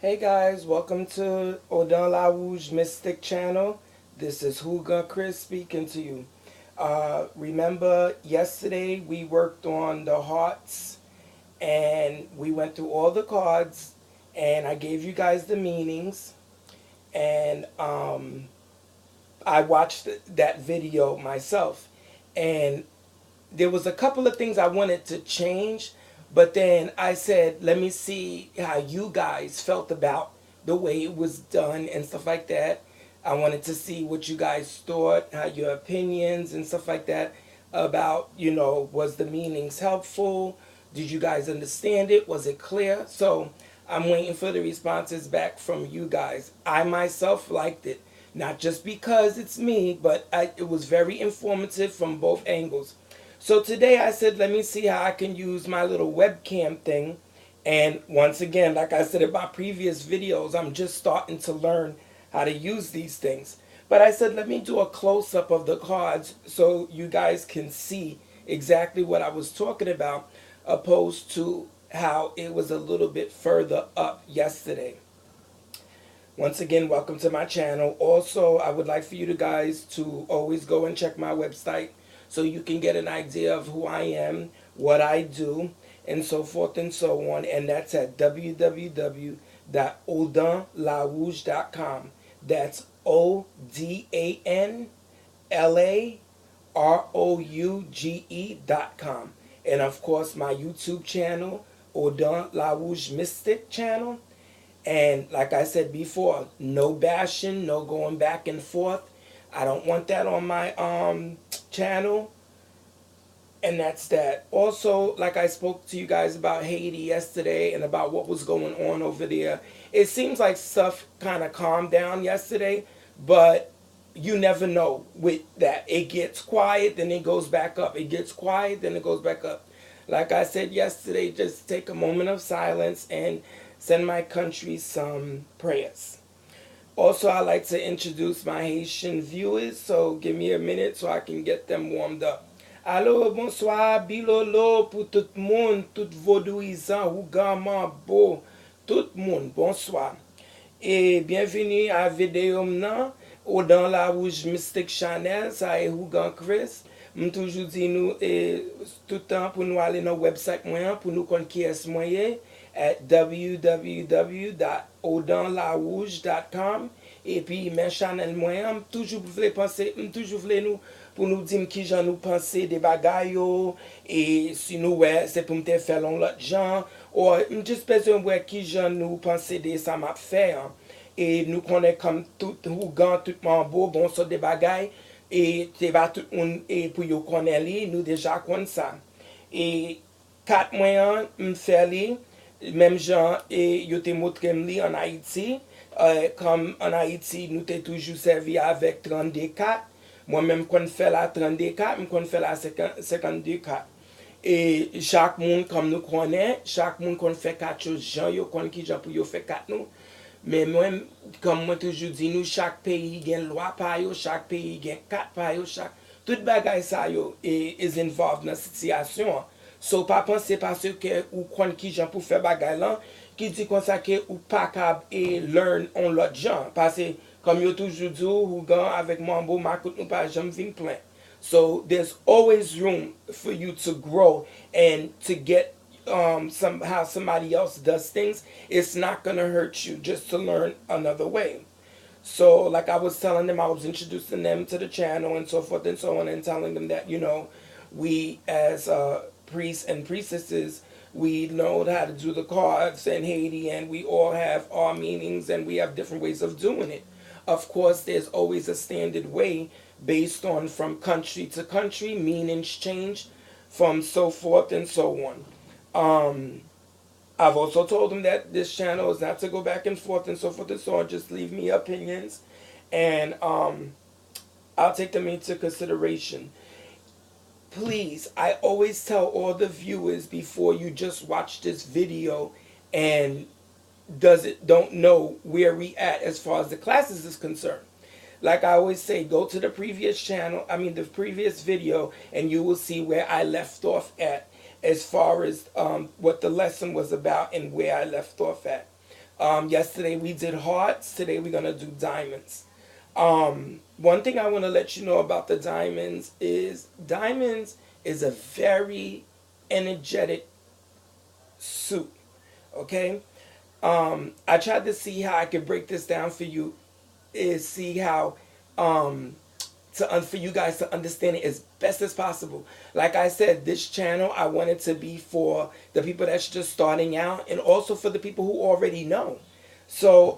Hey guys, welcome to Odin La Rouge Mystic Channel. This is hougan Chris speaking to you. Remember yesterday we worked on the hearts and we went through all the cards and I gave you guys the meanings and I watched that video myself and there was a couple of things I wanted to change, but then I said, let me see how you guys felt about the way it was done and stuff like that. I wanted to see what you guys thought, how your opinions and stuff like that about, was the meanings helpful? Did you guys understand it? Was it clear? So I'm waiting for the responses back from you guys. I myself liked it, not just because it's me, but it was very informative from both angles. So today I said, let me see how I can use my little webcam thing. And once again, like I said in my previous videos, I'm just starting to learn how to use these things. But I said, let me do a close-up of the cards so you guys can see exactly what I was talking about, opposed to how it was a little bit further up yesterday. Once again, welcome to my channel. Also, I would like for you guys to always go and check my website so you can get an idea of who I am, what I do, and so forth and so on. And that's at www.odinlarouge.com. That's ODANLAROUGE.com. And of course, my YouTube channel, Odin La Rouge Mystic channel. And like I said before, no bashing, no going back and forth. I don't want that on my channel. And that's that. Also, like I spoke to you guys about Haiti yesterday and about what was going on over there. It seems like stuff kind of calmed down yesterday, but you never know with that. It gets quiet, then it goes back up. It gets quiet, then it goes back up. Like I said yesterday, just take a moment of silence and send my country some prayers. Also, I like to introduce my Haitian viewers, so give me a minute so I can get them warmed up. Allô, bonsoir, bilolo pour tout le monde, tout vaudouisant, hougan, beau, tout le monde, bonsoir. Et bienvenue à vidéo maintenant, ou dans la Rouge Mystic Channel, ça est hougan Chris. Je toujours dit nous tout le temps pour nous aller dans le website moyen, pour nous connaître qui est moyen, at www.odinlarouge.com. Et puis, mes channel moyen, toujours voulez penser, toujours voulez nous, pour nous dire qui j'en nous penser des bagailles, et si nous, ouais, c'est pour me faire l'autre gens, ou juste besoin de voir qui j'en nous penser de ça m'a fait. Et nous connaissons comme tout hougan, tout mambo, bon, ça des bagailles. Et c'est pas tout le monde pour vous connaître, nous déjà connaissons ça. Et 4 mois, je fais même gens, et je te montré en Haïti. Comme en Haïti, nous t'ai toujours servi avec 32-4. Moi-même, quand je fais la 32-4, je fais la 52-4. Et chaque monde, comme nous connaissons, chaque monde qu'on fait 4 choses, gens, yo connaît qui gens pour faire 4 nous. Mais moi, comme moi toujours dit, nous, chaque pays a une loi par yo, chaque pays a 4 par yo, chaque... Tout bagay ça yo is involved dans cette situation. So, pas penser parce que ou connaît qui gens pour faire bagay là, qui dit comme ça que ou pas capable et learn on l'autre gens. Parce que, comme yo toujours dit, ou gan avec mambo, ma koute nous pas jamais vin plein. So, there's always room for you to grow and to get how somebody else does things. It's not going to hurt you just to learn another way. So, like I was telling them, I was introducing them to the channel and so forth and so on, and telling them that, we as priests and priestesses, we know how to do the cards in Haiti, and we all have our meanings, and we have different ways of doing it. Of course, there's always a standard way based on from country to country, meanings change from so forth and so on. I've also told them that this channel is not to go back and forth and so forth and so on. Just leave me opinions, and I'll take them into consideration. Please, I always tell all the viewers before you just watch this video and don't know where we at as far as the classes is concerned. Like I always say, go to the previous the previous video, and you will see where I left off at as far as what the lesson was about and where I left off at. Yesterday we did hearts. Today we're gonna do diamonds. One thing I want to let you know about the diamonds is a very energetic suit. Okay. I tried to see how I could break this down for you. Is see how for you guys to understand it as best as possible. Like I said, this channel I want it to be for the people that's just starting out, and also for the people who already know. So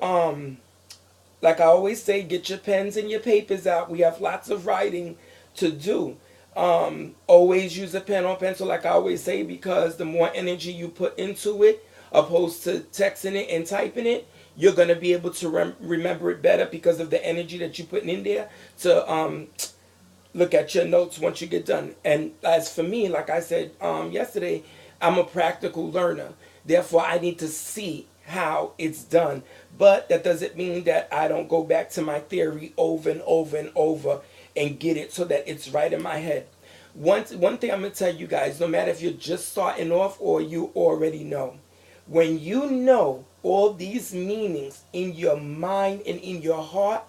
like I always say, get your pens and your papers out. We have lots of writing to do. Always use a pen or pencil, like I always say, because the more energy you put into it, opposed to texting it and typing it, you're going to be able to remember it better because of the energy that you're putting in there to look at your notes once you get done. And as for me, like I said yesterday, I'm a practical learner. Therefore, I need to see how it's done. But that doesn't mean that I don't go back to my theory over and over and over and get it so that it's right in my head. One thing I'm going to tell you guys, no matter if you're just starting off or you already know, when you know all these meanings in your mind and in your heart,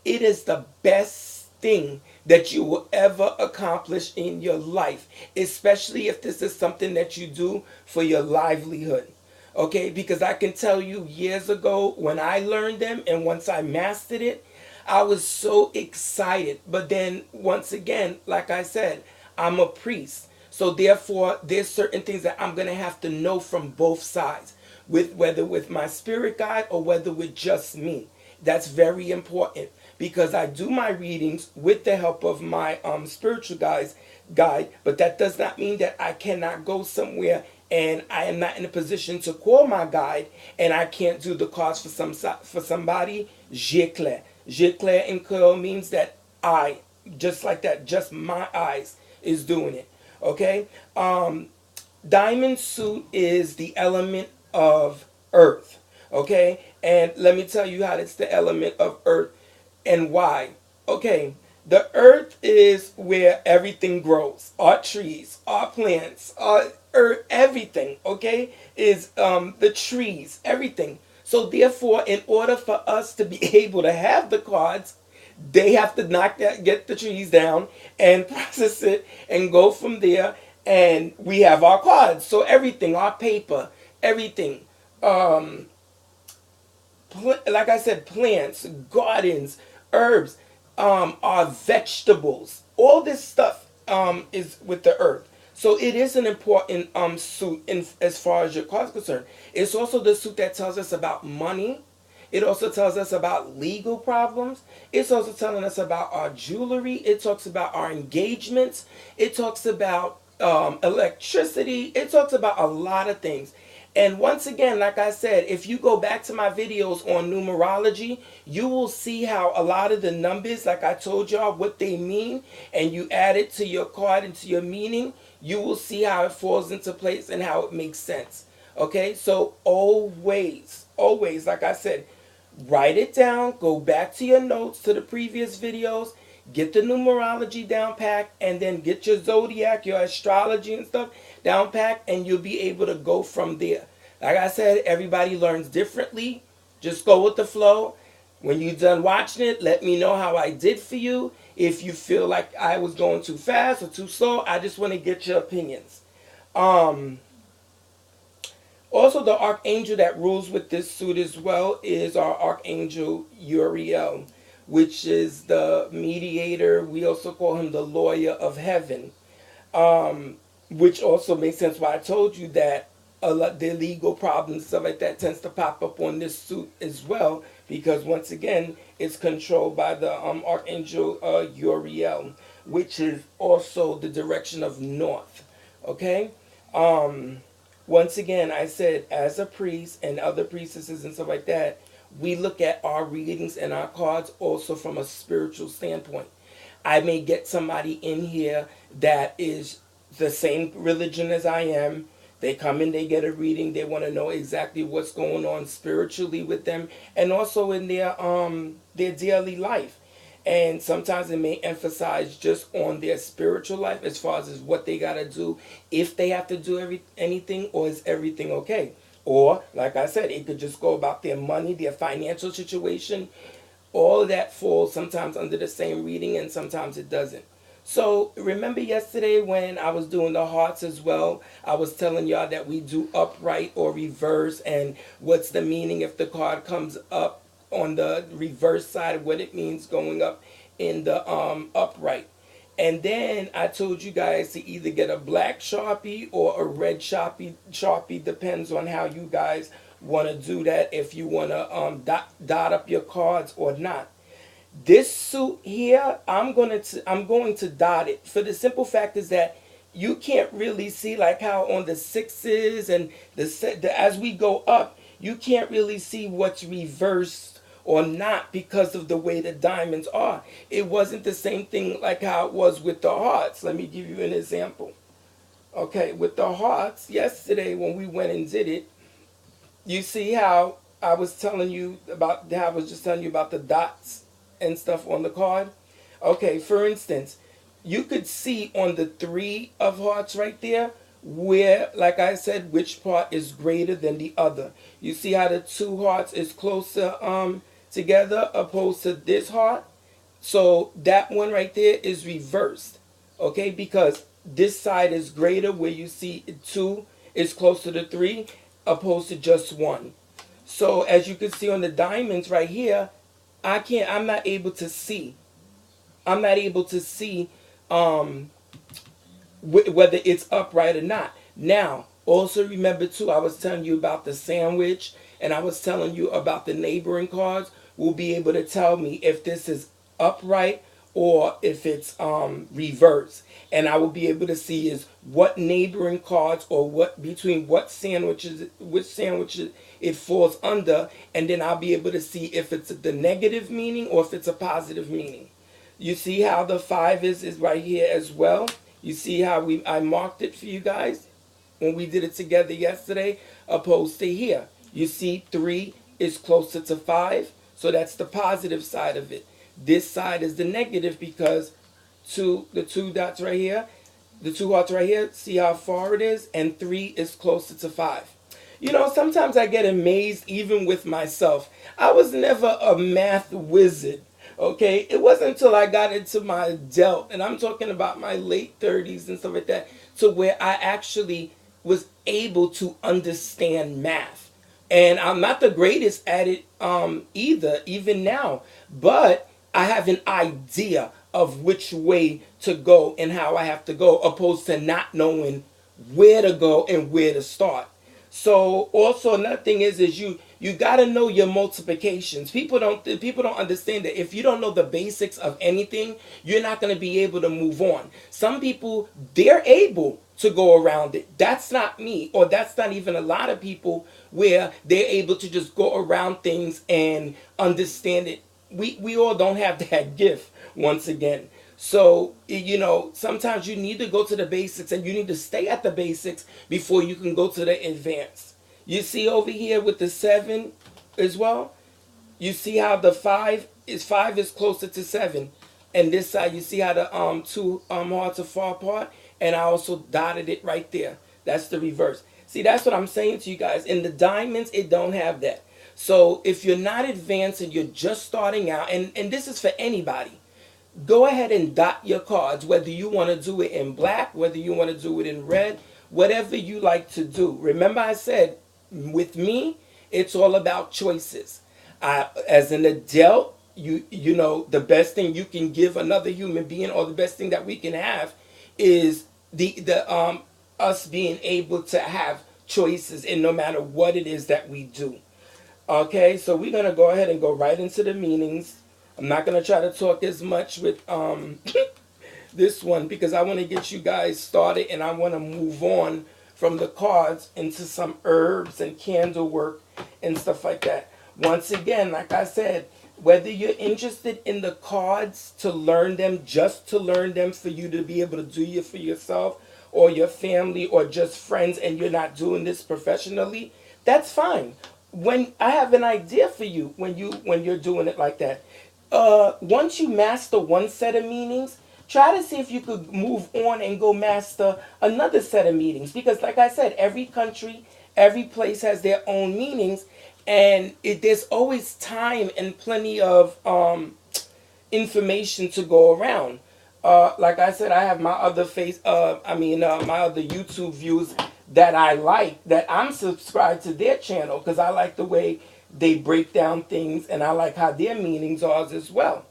it is the best thing that you will ever accomplish in your life, especially if this is something that you do for your livelihood. Okay, because I can tell you years ago when I learned them and once I mastered it, I was so excited. But then once again, like I said, I'm a priest. So therefore, there's certain things that I'm going to have to know from both sides, with whether with my spirit guide or whether with just me. That's very important because I do my readings with the help of my spiritual guide, but that does not mean that I cannot go somewhere and I am not in a position to call my guide and I can't do the cards for somebody. J'éclaire. J'éclaire in Creole means that I, just like that, just my eyes is doing it. Okay? Diamond suit is the element of earth. Okay? And let me tell you how it's the element of earth and why. Okay, the earth is where everything grows. Our trees, our plants, our earth, everything, okay, is the trees, everything. So therefore, in order for us to be able to have the cards, they have to get the trees down and process it and go from there. And we have our cards. So everything, our paper, everything. Like I said, plants, gardens, herbs, our vegetables. All this stuff is with the earth. So it is an important suit as far as your cards concerned. It's also the suit that tells us about money. It also tells us about legal problems. It's also telling us about our jewelry. It talks about our engagements. It talks about electricity. It talks about a lot of things. And once again, like I said, if you go back to my videos on numerology, you will see how a lot of the numbers, like I told y'all, what they mean, and you add it to your card and to your meaning, you will see how it falls into place and how it makes sense. Okay, so always, like I said, write it down, go back to your notes, to the previous videos, get the numerology down pat, and then get your zodiac, your astrology and stuff down pat, and you'll be able to go from there. Like I said, everybody learns differently. Just go with the flow. When you're done watching it, let me know how I did for you. If you feel like I was going too fast or too slow, I just want to get your opinions. Also, the archangel that rules with this suit as well is our archangel Uriel, which is the mediator. We also call him the lawyer of heaven, which also makes sense why I told you that a lot the legal problems, stuff like that, tends to pop up on this suit as well, because once again, it's controlled by the archangel Uriel, which is also the direction of north. Okay. Once again, I said, as a priest and other priestesses and stuff like that, we look at our readings and our cards also from a spiritual standpoint. I may get somebody in here that is the same religion as I am. They come in, they get a reading, they want to know exactly what's going on spiritually with them and also in their daily life. And sometimes it may emphasize just on their spiritual life as far as what they got to do, if they have to do anything, or is everything okay. Or, like I said, it could just go about their money, their financial situation. All of that falls sometimes under the same reading and sometimes it doesn't. So remember yesterday when I was doing the hearts as well, I was telling y'all that we do upright or reverse, and what's the meaning if the card comes up on the reverse side, what it means going up in the upright. And then I told you guys to either get a black Sharpie or a red Sharpie depends on how you guys want to do that, if you want to dot up your cards or not. This suit here, I'm going to dot it for the simple fact is that you can't really see, like how on the sixes and as we go up, you can't really see what's reversed or not because of the way the diamonds are. It wasn't the same thing like how it was with the hearts. Let me give you an example. Okay, with the hearts, yesterday when we went and did it, you see how I was telling you about, how I was just telling you about the dots and stuff on the card? Okay, for instance, you could see on the three of hearts right there where, like I said, which part is greater than the other. You see how the two hearts is closer together opposed to this heart? So that one right there is reversed. Okay, because this side is greater where you see two is closer to three opposed to just one. So as you can see on the diamonds right here, I'm not able to see. I'm not able to see um, whether it's upright or not. Now, also remember too, I was telling you about the sandwich and I was telling you about the neighboring cards. Will be able to tell me if this is upright or if it's reverse. And I will be able to see is what neighboring cards or what between what sandwiches, which sandwiches it falls under, and then I'll be able to see if it's the negative meaning or if it's a positive meaning. You see how the five is right here as well. You see how I marked it for you guys when we did it together yesterday, opposed to here. You see three is closer to five, so that's the positive side of it. This side is the negative because the two dots right here, the two hearts right here, see how far it is, and three is closer to five. You know, sometimes I get amazed even with myself. I was never a math wizard. Okay, it wasn't until I got into my adult, and I'm talking about my late 30s and stuff like that, to where I actually was able to understand math. And I'm not the greatest at it either, even now, but I have an idea of which way to go and how I have to go, opposed to not knowing where to go and where to start. So also another thing is you got to know your multiplications. People don't understand that if you don't know the basics of anything, you're not going to be able to move on. Some people, they're able to go around it. That's not me, or that's not even a lot of people where they're able to just go around things and understand it. We all don't have that gift once again. So, you know, sometimes you need to go to the basics and you need to stay at the basics before you can go to the advanced. You see over here with the seven as well, you see how the five is closer to seven. And this side, you see how the two hearts are far apart, and I also dotted it right there. That's the reverse. See, that's what I'm saying to you guys. In the diamonds, it don't have that. So if you're not advanced and you're just starting out, and this is for anybody, go ahead and dot your cards, whether you want to do it in black, whether you want to do it in red, whatever you like to do. Remember I said, with me, it's all about choices. As an adult, you know, the best thing you can give another human being, or the best thing that we can have, is the us being able to have choices in no matter what it is that we do. Okay, so we're gonna go ahead and go right into the meanings. I'm not gonna try to talk as much with this one because I want to get you guys started and I want to move on from the cards into some herbs and candle work and stuff like that. Once again, like I said, whether you're interested in the cards to learn them, just to learn them for you to be able to do it for yourself or your family or just friends, and you're not doing this professionally, that's fine. When I have an idea for you, when you're doing it like that, once you master one set of meanings, try to see if you could move on and go master another set of meanings. Because like I said, every country Every place has their own meanings, and there's always time and plenty of information to go around. Like I said, I have my other my other YouTube views that I like, that I'm subscribed to their channel because I like the way they break down things, and I like how their meanings are as well.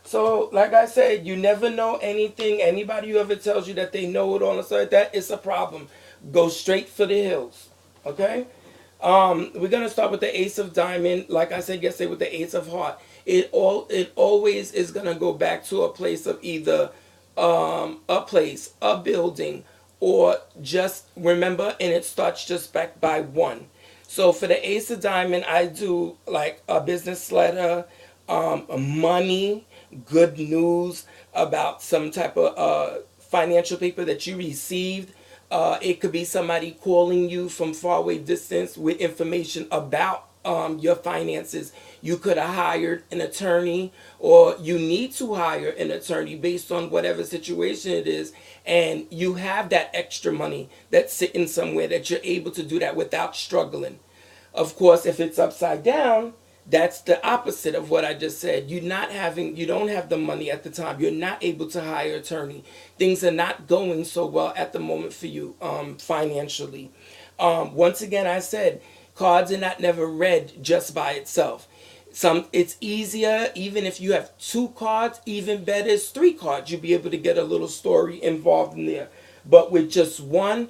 So, like I said, you never know anything. Anybody who ever tells you that they know it all and stuff like that, it's a problem. Go straight for the hills. Okay? We're gonna start with the Ace of Diamond. Like I said yesterday, with the Ace of Heart, it always is gonna go back to a place of either a place, a building, or just remember, and it starts just back by one. So for the Ace of Diamond, I do like a business letter, money, good news about some type of financial paper that you received. It could be somebody calling you from far away distance with information about your finances. You could have hired an attorney, or you need to hire an attorney based on whatever situation it is, and you have that extra money that's sitting somewhere that you're able to do that without struggling. Of course, if it's upside down, that's the opposite of what I just said. You don't have the money at the time. You're not able to hire an attorney. Things are not going so well at the moment for you financially. Once again, I said cards are not never read just by itself. It's easier, even if you have two cards, even better is three cards. You'll be able to get a little story involved in there. But with just one,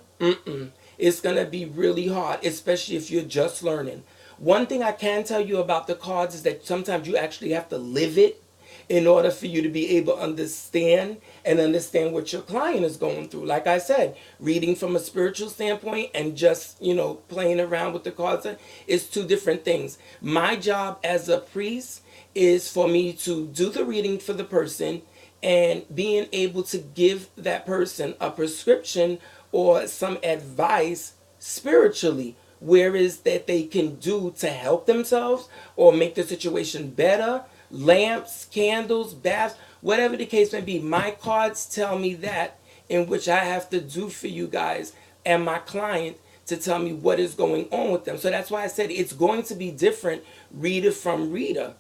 it's going to be really hard, especially if you're just learning. One thing I can tell you about the cards is that sometimes you actually have to live it in order for you to be able to understand what your client is going through. Like I said, reading from a spiritual standpoint and just, playing around with the cards is two different things. My job as a priest is for me to do the reading for the person and being able to give that person a prescription or some advice spiritually, where is that they can do to help themselves or make the situation better. Lamps, candles, baths, whatever the case may be. My cards tell me that, in which I have to do for you guys and my client to tell me what is going on with them. So that's why I said it's going to be different reader from reader.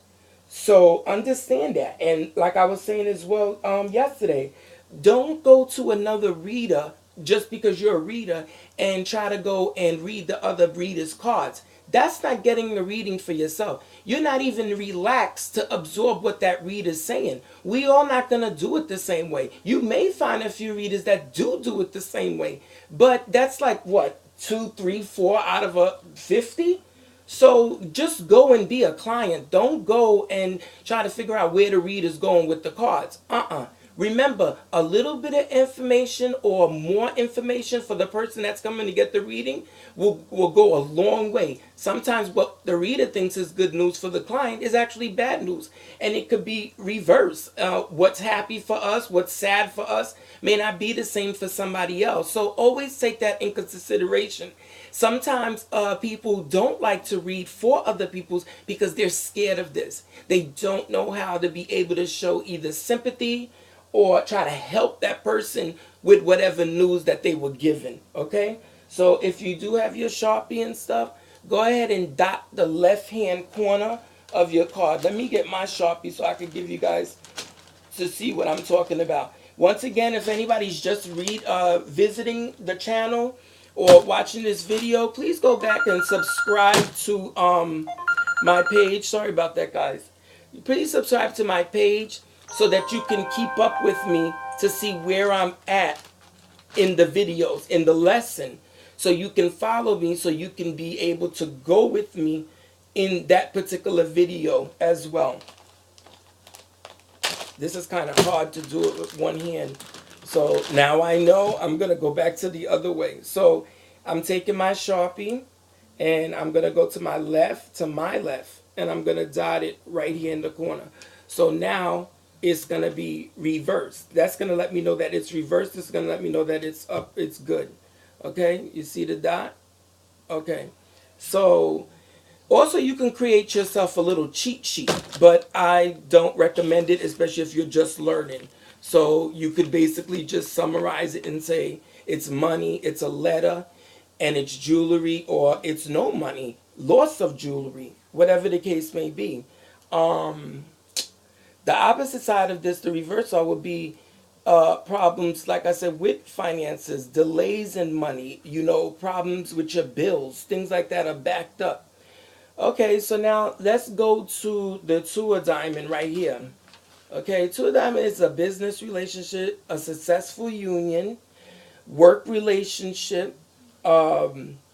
So understand that. And like I was saying as well yesterday, don't go to another reader just because you're a reader and try to go and read the other reader's cards. That's not getting the reading for yourself. You're not even relaxed to absorb what that reader's saying. We all not going to do it the same way. You may find a few readers that do it the same way, but that's like what, 2, 3, 4 out of a 50? So just go and be a client. Don't go and try to figure out where the reader's going with the cards. Remember, a little bit of information or more information for the person that's coming to get the reading will go a long way. Sometimes what the reader thinks is good news for the client is actually bad news. And it could be reverse. What's happy for us, what's sad for us, may not be the same for somebody else. So always take that into consideration. Sometimes people don't like to read for other people's because they're scared of this. They don't know how to be able to show either sympathy or try to help that person with whatever news that they were given. Okay? So if you do have your Sharpie and stuff, go ahead and dot the left hand corner of your card. Let me get my Sharpie so I can give you guys to see what I'm talking about. Once again, if anybody's just visiting the channel or watching this video, please go back and subscribe to my page. Sorry about that, guys. Please subscribe to my page so that you can keep up with me to see where I'm at in the videos, in the lesson. So you can follow me, so you can be able to go with me in that particular video as well. This is kind of hard to do it with one hand. So now I know I'm going to go back to the other way. So I'm taking my Sharpie and I'm going to go to my left, and I'm going to dot it right here in the corner. So now it's going to be reversed. That's going to let me know that it's reversed. It's going to let me know that it's up, it's good. Okay, you see the dot? Okay, so also you can create yourself a little cheat sheet, but I don't recommend it, especially if you're just learning. So you could basically just summarize it and say it's money, it's a letter, and it's jewelry or it's no money, loss of jewelry, whatever the case may be. Um, the opposite side of this, the reversal, would be problems, like I said, with finances, delays in money, problems with your bills, things like that are backed up. Okay, so now let's go to the two of diamond right here. Okay, two of diamond is a business relationship, a successful union, work relationship,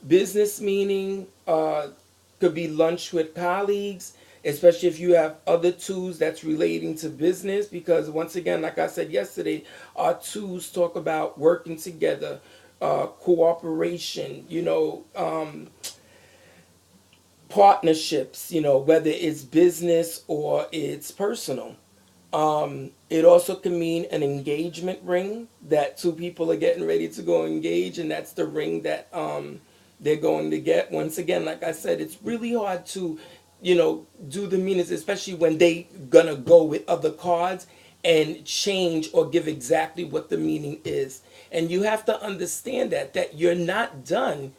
business meaning, could be lunch with colleagues, especially if you have other twos that's relating to business. Because once again, like I said yesterday, our twos talk about working together, cooperation, partnerships, whether it's business or it's personal. It also can mean an engagement ring that two people are getting ready to go engage, and that's the ring that they're going to get. Once again, like I said, it's really hard to, do the meanings, especially when they gonna go with other cards and change or give exactly what the meaning is. And you have to understand that you're not done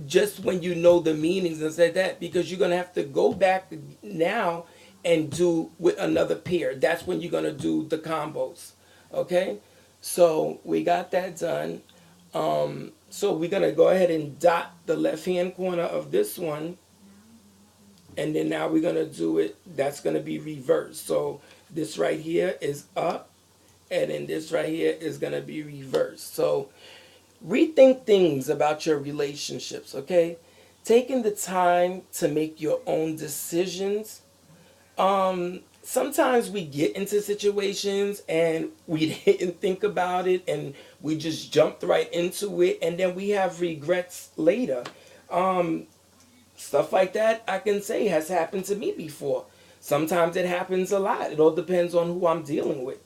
just when you know the meanings and say that, because you're going to have to go back now and do with another pair. That's when you're going to do the combos. Okay, so we got that done. So we're going to go ahead and dot the left hand corner of this one, and then now we're going to do it, that's going to be reversed. So this right here is up, and then this right here is going to be reversed. So rethink things about your relationships, okay? Taking the time to make your own decisions. Sometimes we get into situations and we didn't think about it and we just jumped right into it, and then we have regrets later. Stuff like that, I can say, has happened to me before. Sometimes it happens a lot. It all depends on who I'm dealing with.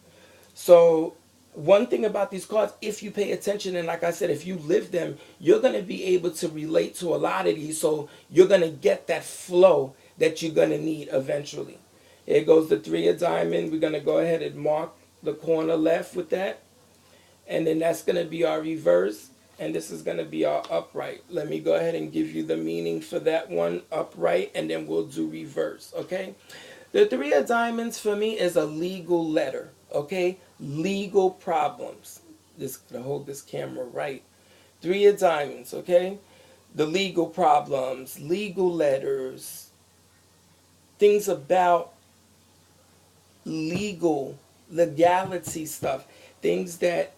So one thing about these cards, if you pay attention, and like I said, if you live them, you're going to be able to relate to a lot of these. So you're going to get that flow that you're going to need eventually. Here goes the three of diamond. We're going to go ahead and mark the corner left with that. And then that's going to be our reverse. And this is going to be our upright. Let me go ahead and give you the meaning for that one, upright, and then we'll do reverse, okay? The three of diamonds for me is a legal letter, okay? Legal problems. This gonna hold this camera right. Three of diamonds, okay? The legal problems, legal letters, things about legality stuff, things that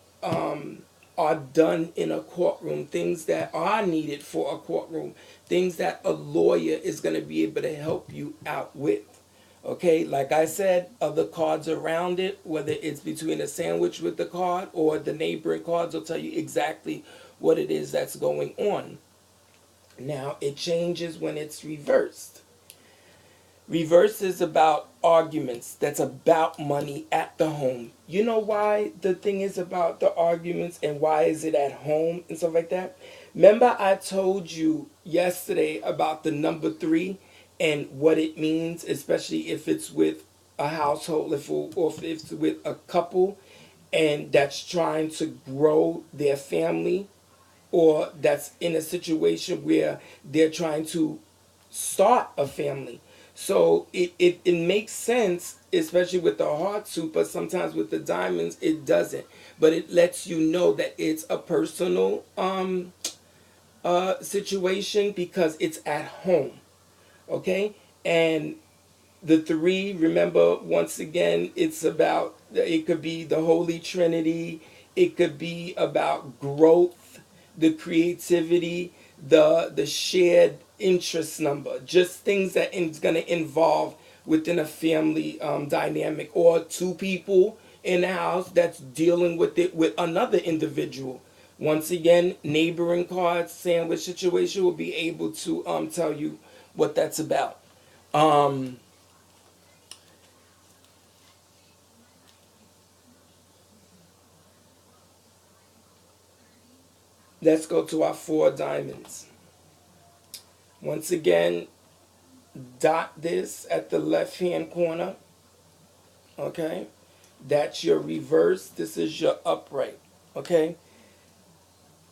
are done in a courtroom, things that are needed for a courtroom, things that a lawyer is going to be able to help you out with. Okay, like I said, other cards around it, whether it's between a sandwich with the card or the neighboring cards, will tell you exactly what it is that's going on. Now, it changes when it's reversed. Reverse is about arguments. That's about money at the home. You know why the thing is about the arguments and why is it at home and stuff like that? Remember I told you yesterday about the number 3 and what it means, especially if it's with a household, or if it's with a couple and that's trying to grow their family, or that's in a situation where they're trying to start a family. So it makes sense, especially with the heart suit, but sometimes with the diamonds it doesn't. But it lets you know that it's a personal situation because it's at home. Okay? And the 3, remember, once again, it's about, it could be the Holy Trinity, it could be about growth, the creativity, the shared interest number, just things that is going to involve within a family dynamic, or 2 people in the house that's dealing with it with another individual. Once again, neighboring cards, sandwich situation will be able to tell you what that's about. Let's go to our 4 diamonds. Once again, dot this at the left hand corner. Okay, that's your reverse. This is your upright. Okay,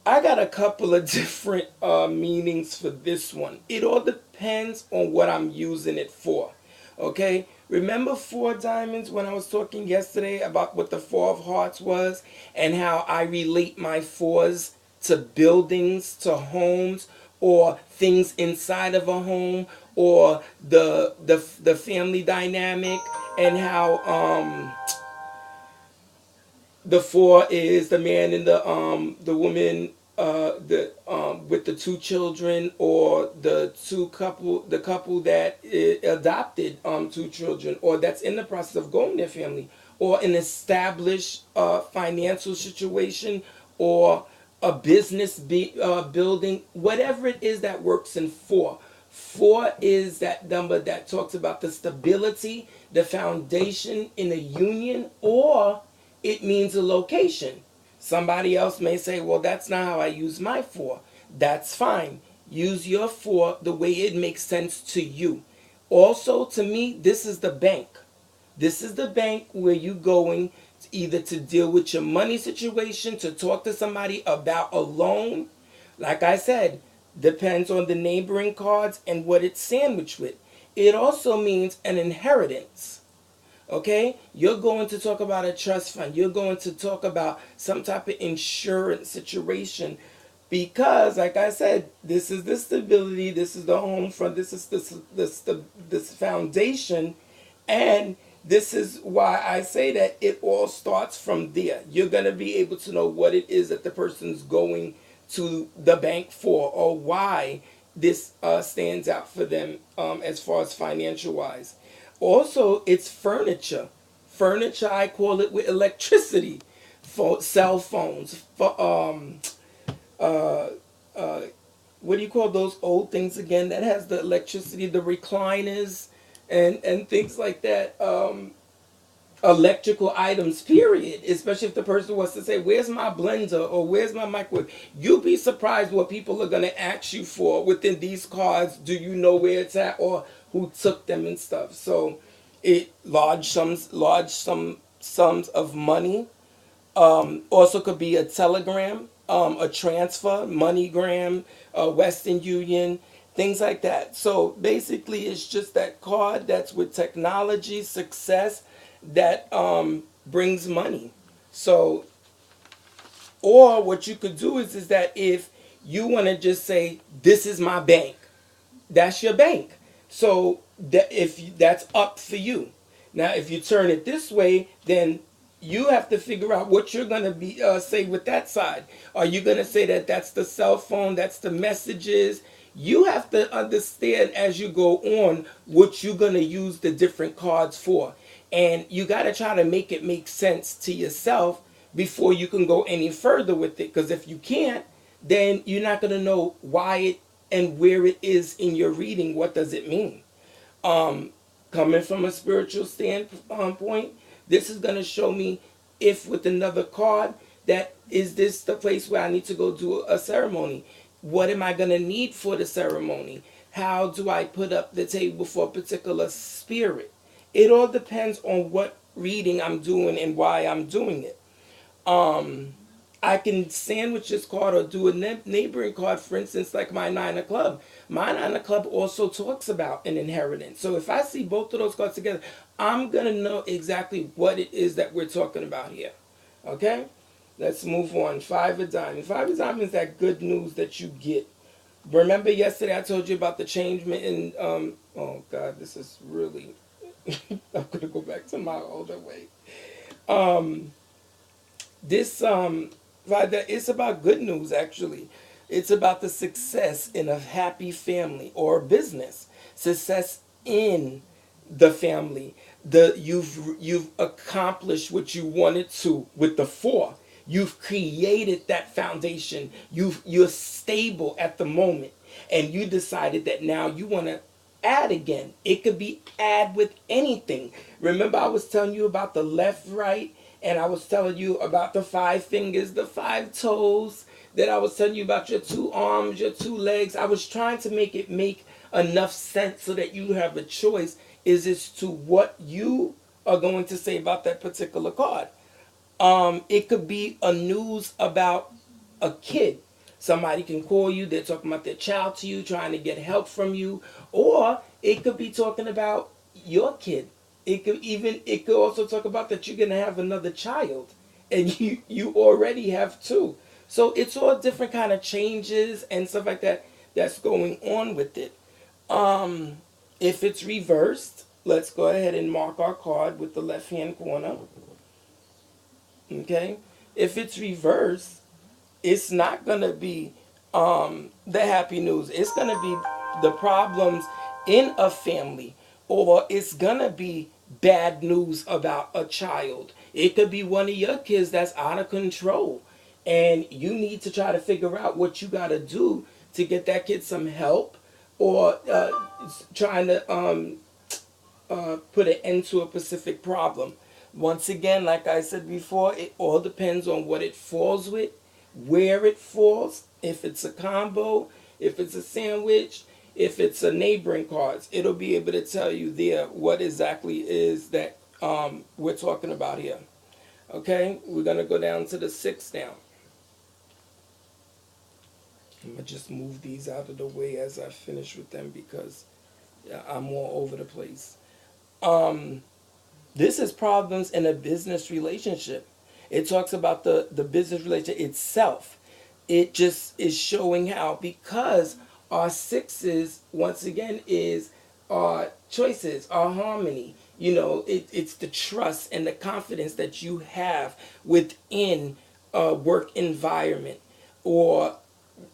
I got a couple of different meanings for this one. It all depends on what I'm using it for. Okay? Remember four diamonds when I was talking yesterday about what the four of hearts was and how I relate my fours to buildings, to homes, or things inside of a home, or the family dynamic, and how the four is the man and the woman, the with the two children, or the couple that adopted two children, or that's in the process of growing their family, or an established financial situation, or a business building, whatever it is that works in four. Four is that number that talks about the stability, the foundation in a union, or it means a location. Somebody else may say, well, that's not how I use my four. That's fine. Use your four the way it makes sense to you. Also, to me, this is the bank. This is the bank where you going either to deal with your money situation, to talk to somebody about a loan. Like I said, depends on the neighboring cards and what it's sandwiched with. It also means an inheritance. Okay? You're going to talk about a trust fund. You're going to talk about some type of insurance situation because, like I said, this is the stability, this is the home front, this is this foundation, and this is why I say that it all starts from there. You're going to be able to know what it is that the person's going to the bank for, or why this stands out for them as far as financial wise. Also, it's furniture. Furniture, I call it with electricity, for cell phones, for uh, uh, what do you call those old things again that has the electricity, the recliners, and things like that. Electrical items, period. Especially if the person wants to say, where's my blender or where's my microwave? You'll be surprised what people are going to ask you for within these cards. Do you know where it's at, or who took them and stuff? So it large sums of money. Also could be a telegram, a transfer, MoneyGram, Western Union, things like that. So basically, it's just that card that's with technology, success, that brings money. So, or what you could do is that if you want to just say, this is my bank, that's your bank. So that if that's up for you. Now, if you turn it this way, then you have to figure out what you're going to be say with that side. Are you going to say that that's the cell phone, that's the messages? You have to understand as you go on what you're going to use the different cards for. And you got to try to make it make sense to yourself before you can go any further with it. Because if you can't, then you're not going to know why it and where it is in your reading. What does it mean? Coming from a spiritual standpoint, this is going to show me if with another card that is this the place where I need to go do a ceremony. What am I going to need for the ceremony? How do I put up the table for a particular spirit? It all depends on what reading I'm doing and why I'm doing it. I can sandwich this card or do a neighboring card, for instance, like my Nine of Club. My Nine of Club also talks about an inheritance. So if I see both of those cards together, I'm going to know exactly what it is that we're talking about here. Okay? Let's move on. Five of Diamonds. Five of Diamonds is that good news that you get. Remember yesterday I told you about the change in, oh God, this is really, I'm going to go back to my older way. This it's about good news actually. It's about the success in a happy family or business. Success in the family. You've accomplished what you wanted to with the four. You've created that foundation. You're stable at the moment, and you decided that now you want to add again. It could be add with anything. Remember I was telling you about the left, right, and I was telling you about the five fingers, the five toes, that I was telling you about your two arms, your two legs. I was trying to make it make enough sense so that you have a choice is as to what you are going to say about that particular card. It could be a news about a kid. Somebody can call you, they're talking about their child to you, trying to get help from you, or it could be talking about your kid. It could also talk about that you're gonna have another child, and you already have two. So it's all different kind of changes and stuff like that that's going on with it. If it's reversed, let's go ahead and mark our card with the left hand corner. Okay, if it's reversed, it's not gonna be the happy news. It's gonna be the problems in a family, or it's gonna be bad news about a child. It could be one of your kids that's out of control, and you need to try to figure out what you gotta do to get that kid some help, or trying to put an end to a specific problem. Once again, like I said before, it all depends on what it falls with, where it falls, if it's a combo, if it's a sandwich, if it's a neighboring cards. It'll be able to tell you there what exactly is that we're talking about here. Okay, we're going to go down to the 6 now. I'm going to just move these out of the way as I finish with them because I'm all over the place. This is problems in a business relationship. It talks about the business relationship itself. It just is showing how, because our sixes, once again, is our choices, our harmony. It's the trust and the confidence that you have within a work environment, or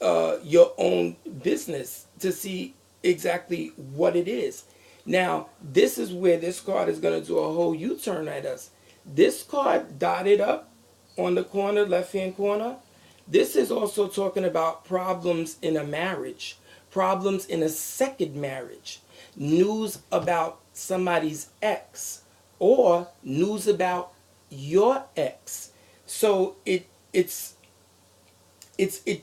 your own business, to see exactly what it is. Now, this is where this card is going to do a whole U-turn at us. This card dotted up on the corner, left-hand corner, this is also talking about problems in a marriage, problems in a second marriage, news about somebody's ex, or news about your ex. So it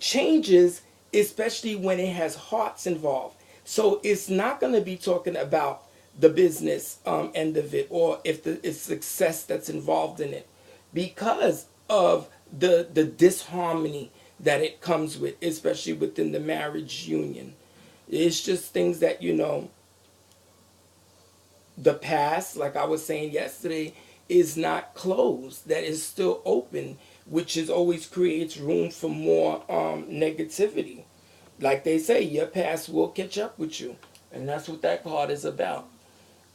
changes, especially when it has hearts involved. So it's not going to be talking about the business end of it, or if it's success that's involved in it, because of the disharmony that it comes with, especially within the marriage union. It's just things that, the past, like I was saying yesterday, is not closed, that is still open, which is always creates room for more negativity. Like they say, your past will catch up with you, and that's what that card is about.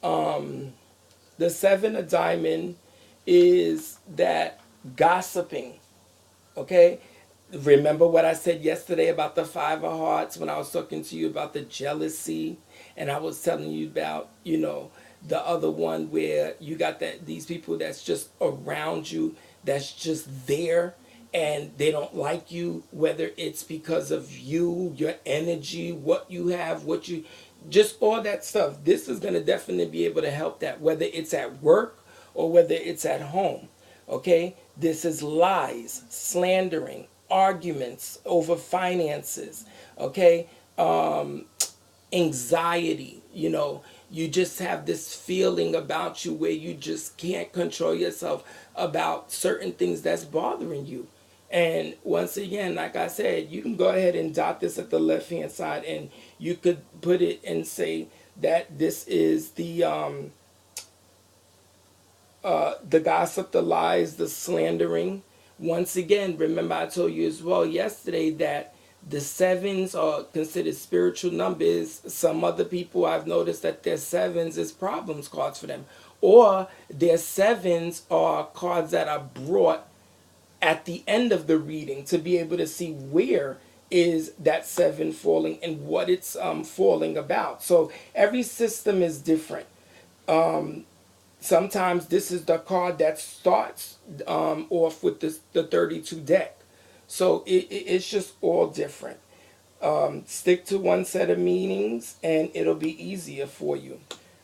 The 7 of diamond is that gossiping. Okay, remember what I said yesterday about the 5 of hearts when I was talking to you about the jealousy, and I was telling you about, the other one where you got these people that's just around you, that's just there, and they don't like you, whether it's because of you, your energy, what you have, just all that stuff. This is going to definitely be able to help that, whether it's at work or whether it's at home. Okay, this is lies, slandering, arguments over finances. Okay, anxiety. You just have this feeling about you where you just can't control yourself about certain things that's bothering you. And once again, like I said, you can go ahead and dot this at the left hand side, and you could put it and say that this is the gossip, the lies, the slandering. Once again, remember I told you as well yesterday that the 7s are considered spiritual numbers. Some other people, I've noticed that their 7s is problems cards for them. Or their 7s are cards that are brought at the end of the reading to be able to see where is that 7 falling and what it's falling about. So every system is different. Sometimes this is the card that starts off with the 32 deck. So it's just all different. Stick to one set of meanings and it'll be easier for you.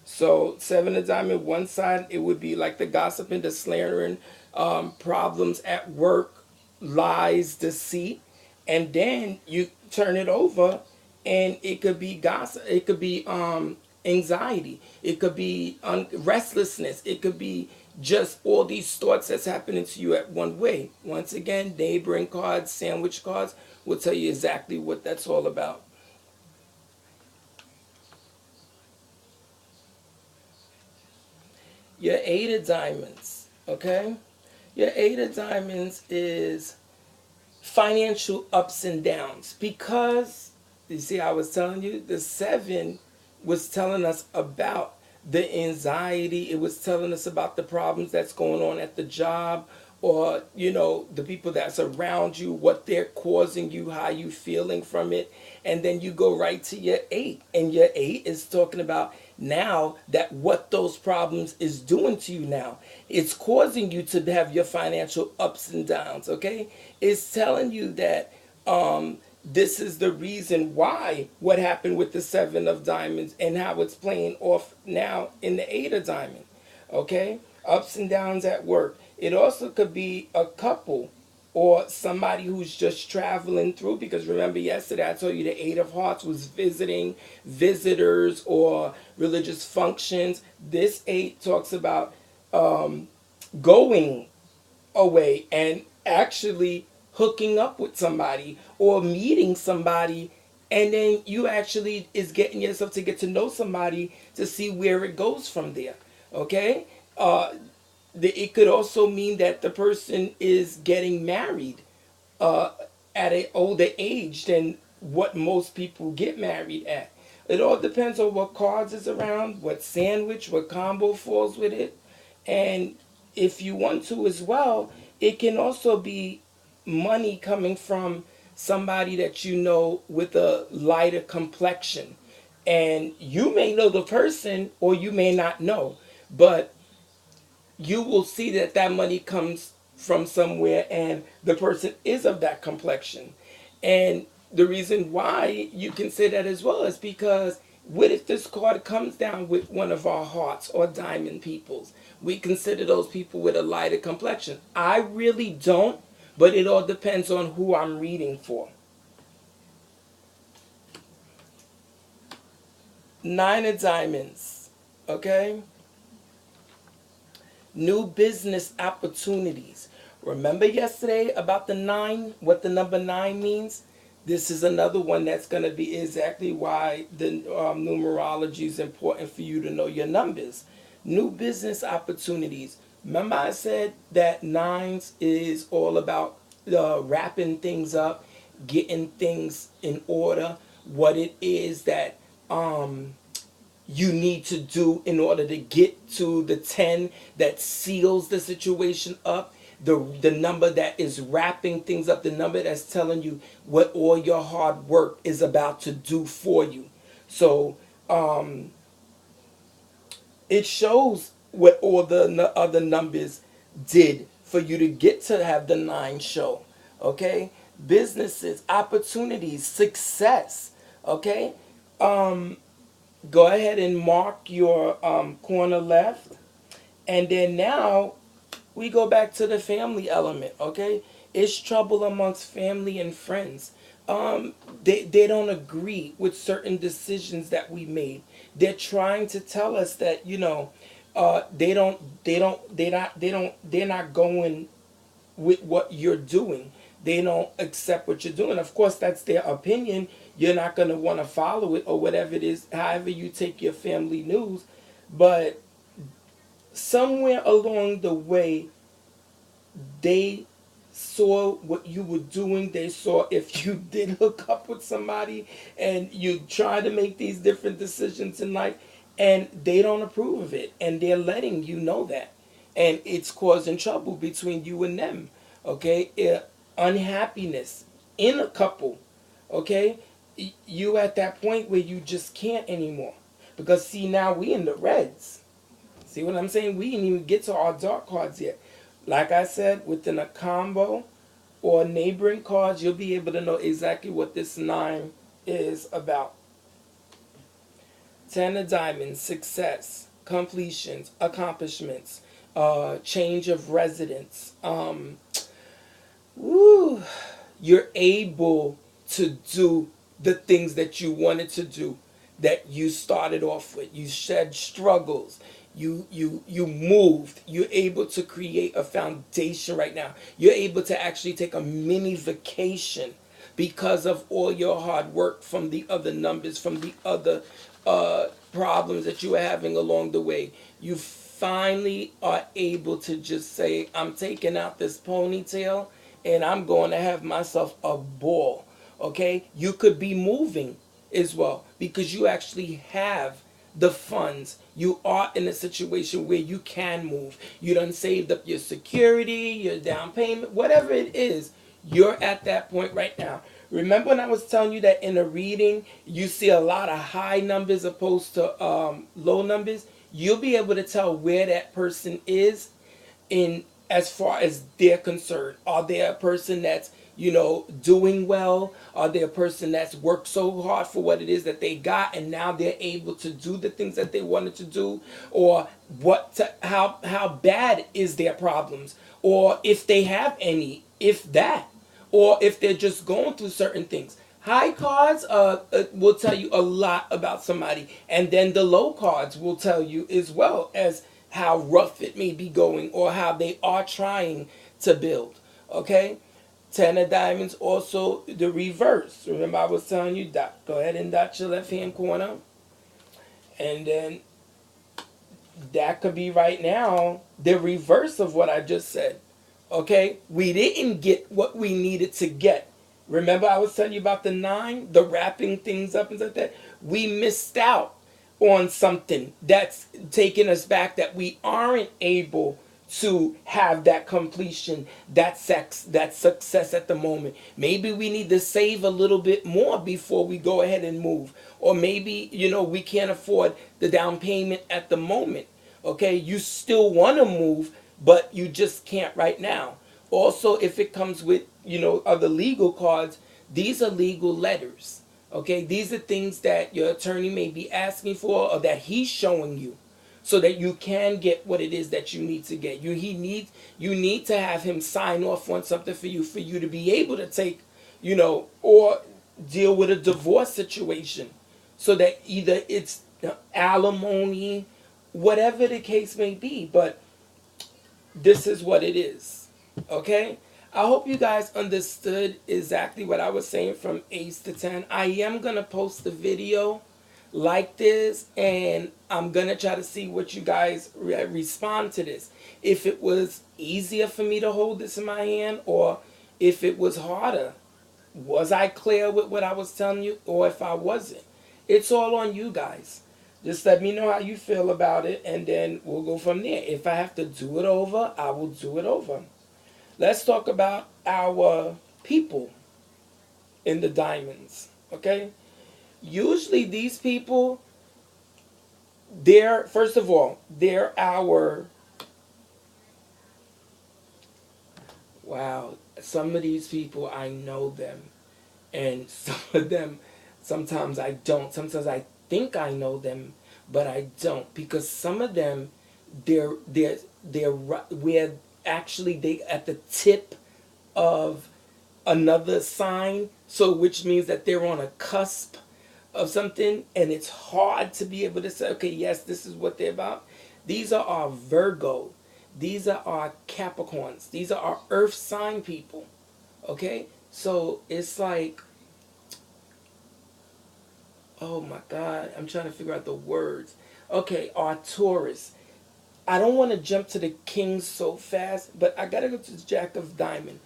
So 7 of diamond, one side, it would be like the gossiping, the slandering, problems at work, lies, deceit. And then you turn it over and it could be gossip. It could be anxiety. It could be restlessness. It could be just all these thoughts that's happening to you at one way. Once again, neighboring cards, sandwich cards will tell you exactly what that's all about. Your eight of diamonds, okay? Your eight of diamonds is financial ups and downs because you see, I was telling you the seven was telling us about the anxiety. It was telling us about the problems that's going on at the job, or the people that's around you, what they're causing you, how you feeling from it. And then you go right to your eight, and your eight is talking about now that what those problems is doing to you. Now it's causing you to have your financial ups and downs. Okay, it's telling you that this is the reason why what happened with the seven of diamonds and how it's playing off now in the eight of diamond. Okay, ups and downs at work. It also could be a couple or somebody who's just traveling through, because remember yesterday I told you the eight of hearts was visiting, visitors, or religious functions. This eight talks about going away and actually hooking up with somebody or meeting somebody, and then you actually is getting yourself to get to know somebody to see where it goes from there. Okay, it could also mean that the person is getting married uh, at an older age than what most people get married at. It all depends on what cards is around, what sandwich, what combo falls with it. And if you want to as well, it can also be money coming from somebody that you know with a lighter complexion. And you may know the person or you may not know, but you will see that that money comes from somewhere and the person is of that complexion. And the reason why you can say that as well is because what if this card comes down with one of our hearts or diamond peoples? We consider those people with a lighter complexion. I really don't, but it all depends on who I'm reading for. Nine of diamonds, okay? New business opportunities. Remember yesterday about the nine, what the number nine means? This is another one that's going to be exactly why the numerology is important for you to know your numbers. New business opportunities. Remember I said that nines is all about wrapping things up, getting things in order, what it is that you need to do in order to get to the 10 that seals the situation up, the number that is wrapping things up, the number that's telling you what all your hard work is about to do for you. So it shows what all the other numbers did for you to get to have the nine show. Okay, businesses, opportunities, success. Okay, go ahead and mark your corner left, and then now we go back to the family element. Okay, it's trouble amongst family and friends. They don't agree with certain decisions that we made. They're trying to tell us that they're not going with what you're doing. They don't accept what you're doing. Of course, that's their opinion. You're not going to want to follow it or whatever it is, however you take your family news. But somewhere along the way, they saw what you were doing. They saw if you did hook up with somebody and you try to make these different decisions in life, and they don't approve of it. And they're letting you know that. And it's causing trouble between you and them. Okay? Unhappiness in a couple. Okay? You at that point where you just can't anymore. Because see, now we in the reds. See what I'm saying? We didn't even get to our dark cards yet. Like I said, within a combo or neighboring cards, you'll be able to know exactly what this nine is about. Ten of diamonds, success, completions, accomplishments, change of residence. Woo, you're able to do the things that you wanted to do. that you started off with. You shed struggles. You moved. You're able to create a foundation right now. You're able to actually take a mini vacation because of all your hard work from the other numbers, from the other problems that you were having along the way. You finally are able to just say, I'm taking out this ponytail and I'm going to have myself a ball. Okay? You could be moving as well because you actually have the funds. You are in a situation where you can move. You done saved up your security, your down payment, whatever it is. You're at that point right now. Remember when I was telling you that in a reading you see a lot of high numbers opposed to low numbers? You'll be able to tell where that person is in as far as they're concerned. Are they a person that's, doing well? Are they a person that's worked so hard for what it is that they got and now they're able to do the things that they wanted to do? Or how bad is their problems? Or if they have any, if that, or if they're just going through certain things. High cards will tell you a lot about somebody, and then the low cards will tell you as well as how rough it may be going or how they are trying to build. Okay, Ten of Diamonds, also the reverse. Remember I was telling you, go ahead and dot your left hand corner, and then that could be right now the reverse of what I just said. Okay, we didn't get what we needed to get. Remember I was telling you about the 9, the wrapping things up and stuff like that. We missed out on something that's taking us back, that we aren't able to have that completion, that success at the moment. Maybe we need to save a little bit more before we go ahead and move. Or maybe, we can't afford the down payment at the moment. Okay, you still want to move, but you just can't right now. Also, if it comes with, other legal cards, these are legal letters. Okay, these are things that your attorney may be asking for or that he's showing you so that you can get what it is that you need to get. You need to have him sign off on something for you to be able to take, or deal with a divorce situation, so that either it's alimony, whatever the case may be, but this is what it is. Okay? I hope you guys understood exactly what I was saying from Ace to 10. I am going to post the video like this, and I'm going to try to see what you guys respond to this. If it was easier for me to hold this in my hand, or if it was harder. Was I clear with what I was telling you, or if I wasn't? It's all on you guys. Just let me know how you feel about it, and then we'll go from there. If I have to do it over, I will do it over. Let's talk about our people in the diamonds, okay? Usually these people, first of all, they're our, wow, some of these people, I know them. And some of them, sometimes I don't. Sometimes I think I know them, but I don't, because some of them, we're actually they at the tip of another sign, so which means that they're on a cusp of something, and it's hard to be able to say, okay, yes, this is what they're about. These are our Virgo. These are our Capricorns. These are our earth sign people. Okay? So it's like, oh my God, I'm trying to figure out the words. Okay, our Taurus. I don't want to jump to the king so fast, but I got to go to the Jack of Diamond.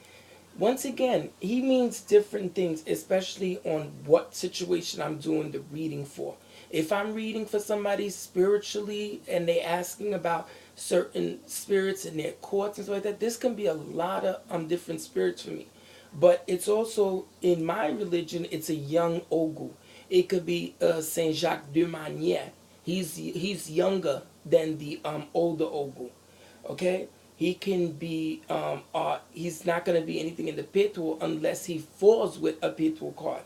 Once again, he means different things, especially on what situation I'm doing the reading for. If I'm reading for somebody spiritually and they asking about certain spirits in their courts and stuff like that, this can be a lot of different spirits for me. But it's also, in my religion, it's a young Ogu. It could be Saint Jacques de Manière. He's younger than the older Ogu. Okay? He can be, he's not going to be anything in the Pétour unless he falls with a Pétour card.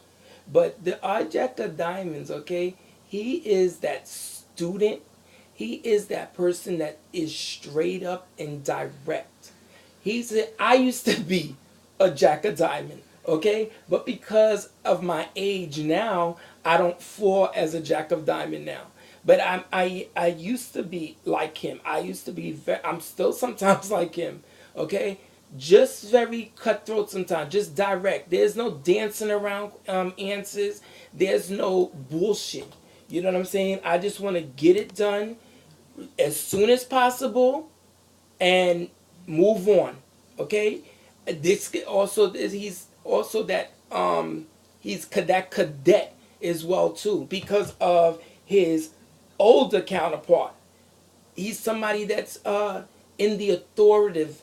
But the Jack of Diamonds, okay, he is that student. He is that person that is straight up and direct. I used to be a Jack of Diamond, okay? But because of my age now, I don't fall as a jack of diamond now. But I used to be like him. I used to be I'm still sometimes like him. Okay, just very cutthroat sometimes. Just direct. There's no dancing around answers. There's no bullshit. You know what I'm saying? I just want to get it done as soon as possible and move on. Okay, this also he's also that he's that cadet as well too because of his older counterpart. He's somebody that's in the authoritative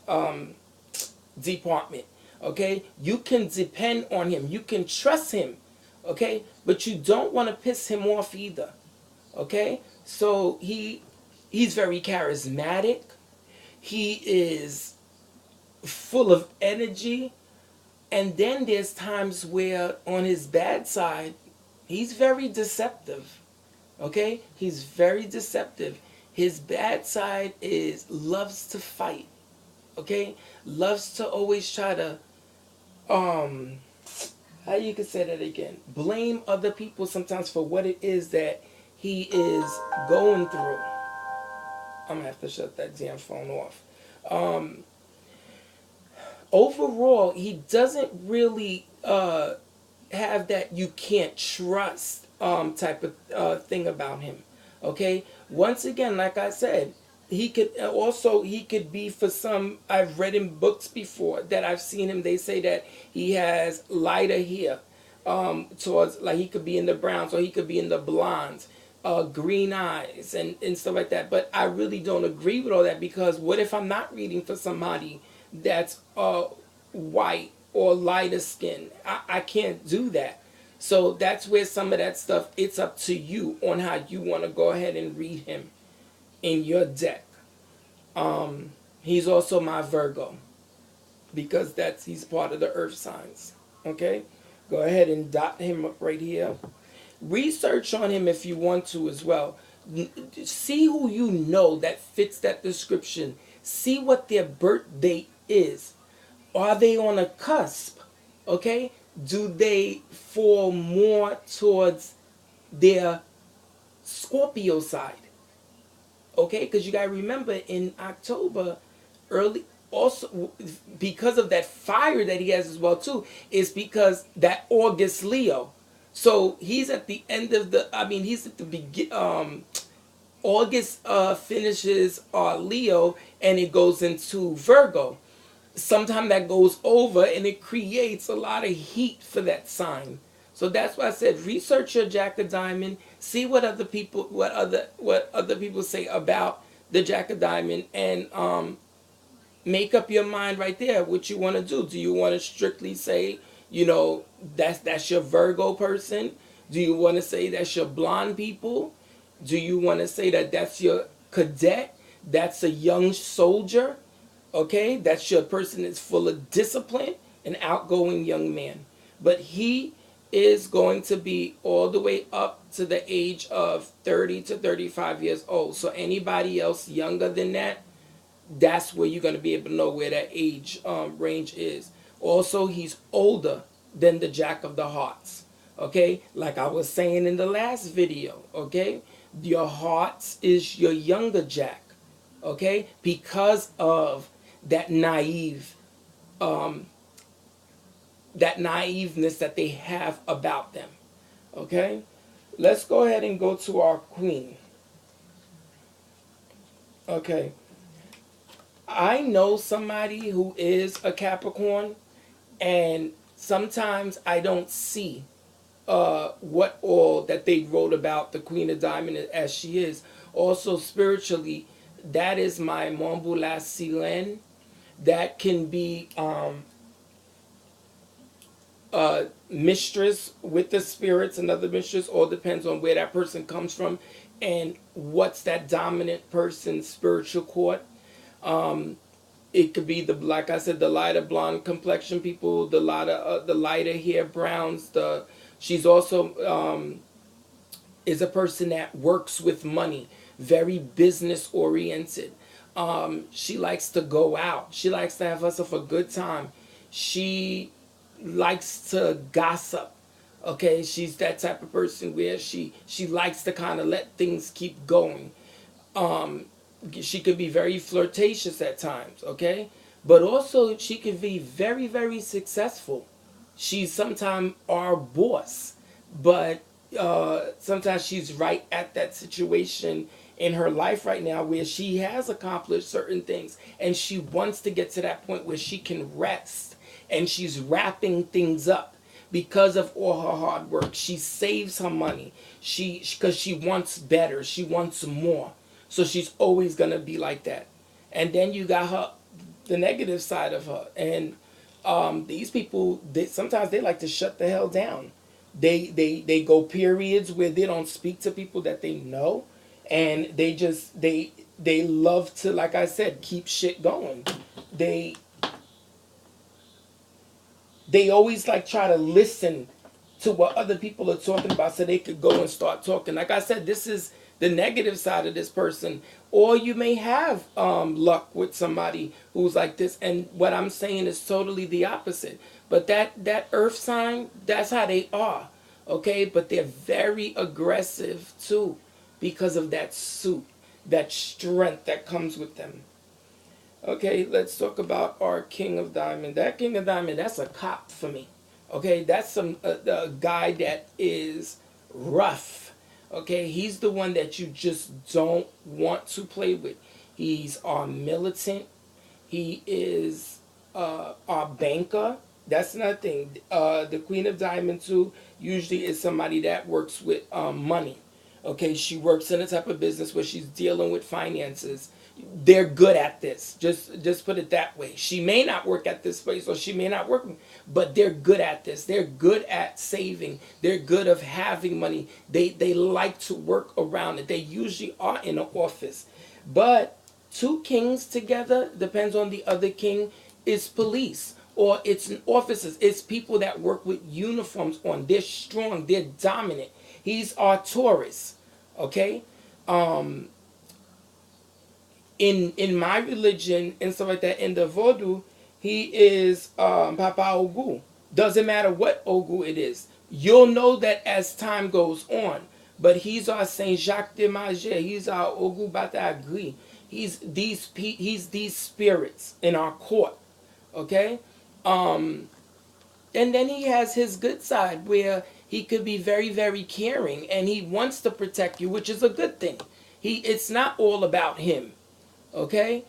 department. Okay, you can depend on him, you can trust him. Okay, but you don't want to piss him off either. Okay, so he's very charismatic. He is full of energy. And then there's times where on his bad side, he's very deceptive. Okay? He's very deceptive. His bad side is loves to fight. Okay? Loves to always try to how you could say that again? Blame other people sometimes for what it is that he is going through. I'm gonna have to shut that damn phone off. Overall, he doesn't really have that you can't trust type of thing about him. Okay. Once again, like I said, he could be for some. I've read in books before that I've seen him. They say that he has lighter hair, towards like he could be in the browns or he could be in the blondes. Green eyes and stuff like that. But I really don't agree with all that because what if I'm not reading for somebody that's white or lighter skin? I can't do that. So that's where some of that stuff, it's up to you on how you want to go ahead and read him in your deck. He's also my Virgo because he's part of the earth signs. Okay? Go ahead and dot him up right here. Research on him if you want to as well. See who you know that fits that description. See what their birth date is. Are they on a cusp? Okay? Do they fall more towards their Scorpio side? Okay? Because you got to remember in October, early, also because of that fire that he has as well too, is because that August Leo. So he's at the end of he's at the begin. August finishes Leo and it goes into Virgo. Sometimes that goes over and it creates a lot of heat for that sign. So that's why I said research your Jack of Diamond, see what other people say about the Jack of Diamond, and make up your mind right there what you want to do. Do you want to strictly say, that's your Virgo person? Do you want to say that's your blonde people? Do you want to say that that's your cadet? That's a young soldier? Okay, that's your person that's full of discipline, an outgoing young man. But he is going to be all the way up to the age of 30 to 35 years old. So anybody else younger than that, that's where you're going to be able to know where that age range is. Also, he's older than the Jack of the Hearts. Okay, like I was saying in the last video. Okay, your Hearts is your younger Jack. Okay, because of that naiveness that they have about them. Okay, let's go ahead and go to our queen. Okay, I know somebody who is a Capricorn, and sometimes I don't see what all that they wrote about the Queen of Diamond as she is. Also spiritually, that is my Mombula Silen. That can be mistress with the spirits, another mistress. All depends on where that person comes from and what's that dominant person's spiritual court. It could be like I said, the lighter blonde complexion people, the lighter hair browns. She's also is a person that works with money, very business oriented. She likes to go out. She likes to have herself a good time. She likes to gossip. Okay, she's that type of person where she likes to kind of let things keep going. Um, she could be very flirtatious at times, okay? But also she can be very, very successful. She's sometimes our boss, but sometimes she's right at that situation in her life right now where she has accomplished certain things and she wants to get to that point where she can rest, and she's wrapping things up because of all her hard work. She saves her money. Because she wants better. She wants more. So she's always gonna be like that. And then you got her, the negative side of her. And these people, sometimes they like to shut the hell down. They go periods where they don't speak to people that they know, and they love to, like I said, keep shit going. They they always like try to listen to what other people are talking about so they could go and start talking. Like I said, this is the negative side of this person. Or you may have luck with somebody who's like this, and what I'm saying is totally the opposite. But that earth sign, that's how they are. Okay, but they're very aggressive too because of that suit, that strength that comes with them. Okay, let's talk about our King of Diamond. That King of Diamond, that's a cop for me. Okay, that's a guy that is rough. Okay, he's the one that you just don't want to play with. He's our militant. He is our banker. That's another thing. The Queen of Diamond too usually is somebody that works with money. Okay, she works in a type of business where she's dealing with finances. They're good at this. Just put it that way. She may not work at this place, or she may not work, but they're good at this. They're good at saving. They're good of having money. They like to work around it. They usually are in an office. But two kings together, depends on the other king, is police, or it's officers. It's people that work with uniforms on. They're strong. They're dominant. He's our Taurus. Okay. In my religion and stuff like that, in the Vodou, he is Papa Ogu. Doesn't matter what Ogu it is. You'll know that as time goes on. But he's our Saint Jacques de Manger. He's our Ogu Batagri. He's these spirits in our court. Okay? And then he has his good side where he could be very, very caring, and he wants to protect you, which is a good thing. It's not all about him. Okay,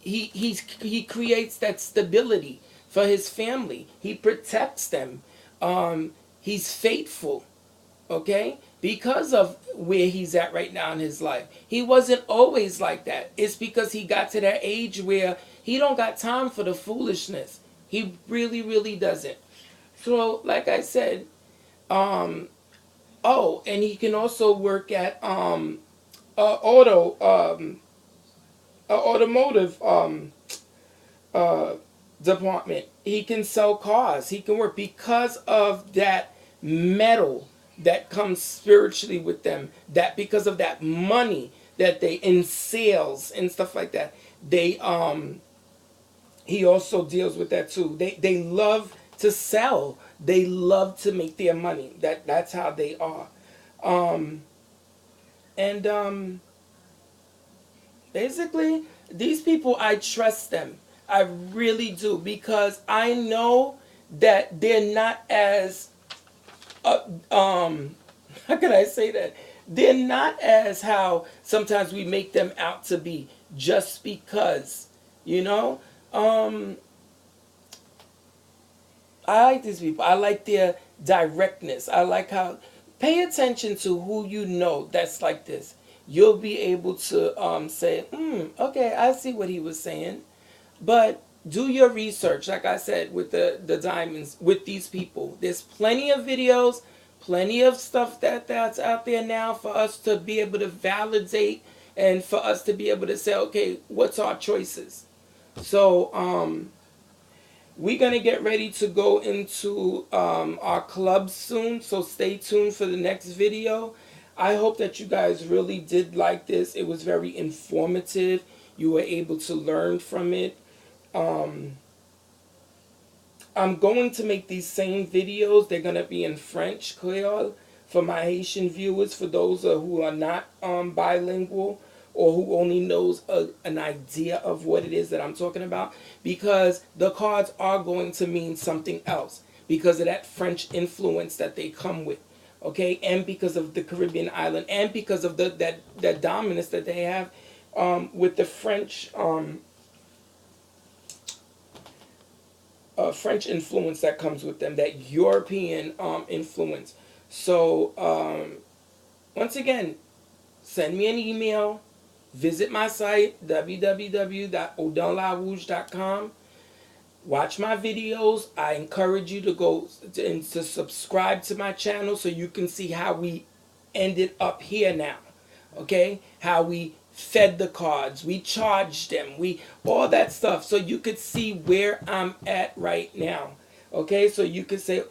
he creates that stability for his family. He protects them. He's faithful. Okay, because of where he's at right now in his life. He wasn't always like that. It's because he got to that age where he don't got time for the foolishness. He really, really doesn't. So, like I said, oh, and he can also work at automotive department. He can sell cars. He can work because of that metal that comes spiritually with them. That because of that money that they in sales and stuff like that. They he also deals with that too. They love to sell. They love to make their money. That's how they are. And basically, these people, I trust them. I really do, because I know that they're not as how can I say that? They're not as how sometimes we make them out to be, just because, you know. I like these people. I like their directness. I like how, pay attention to who you know that's like this. You'll be able to say, okay, I see what he was saying. But do your research, like I said, with the diamonds, with these people. There's plenty of videos, plenty of stuff that's out there now for us to be able to validate, and for us to be able to say, okay, what's our choices? So, we're going to get ready to go into our club soon, so stay tuned for the next video. I hope that you guys really did like this. It was very informative. You were able to learn from it. I'm going to make these same videos. They're going to be in French, Creole, for my Haitian viewers, for those who are not bilingual or who only knows an idea of what it is that I'm talking about, because the cards are going to mean something else because of that French influence that they come with, okay, and because of the Caribbean island, and because of that dominance that they have with the French influence that comes with them, that European influence. So once again, send me an email, visit my site www.odonlarouge.com. Watch my videos. I encourage you to go and to subscribe to my channel so you can see how we ended up here now. Okay? How we fed the cards, we charged them, we all that stuff, so you could see where I'm at right now. Okay? So you could say,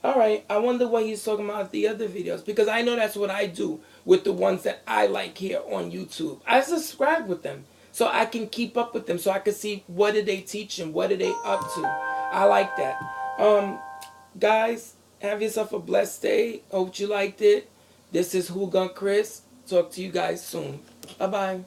all right, I wonder what he's talking about the other videos, because I know that's what I do with the ones that I like here on YouTube. I subscribe with them so I can keep up with them, so I can see what are they teaching, what are they up to. I like that. Guys, have yourself a blessed day. Hope you liked it. This is Hougan Chris. Talk to you guys soon. Bye bye.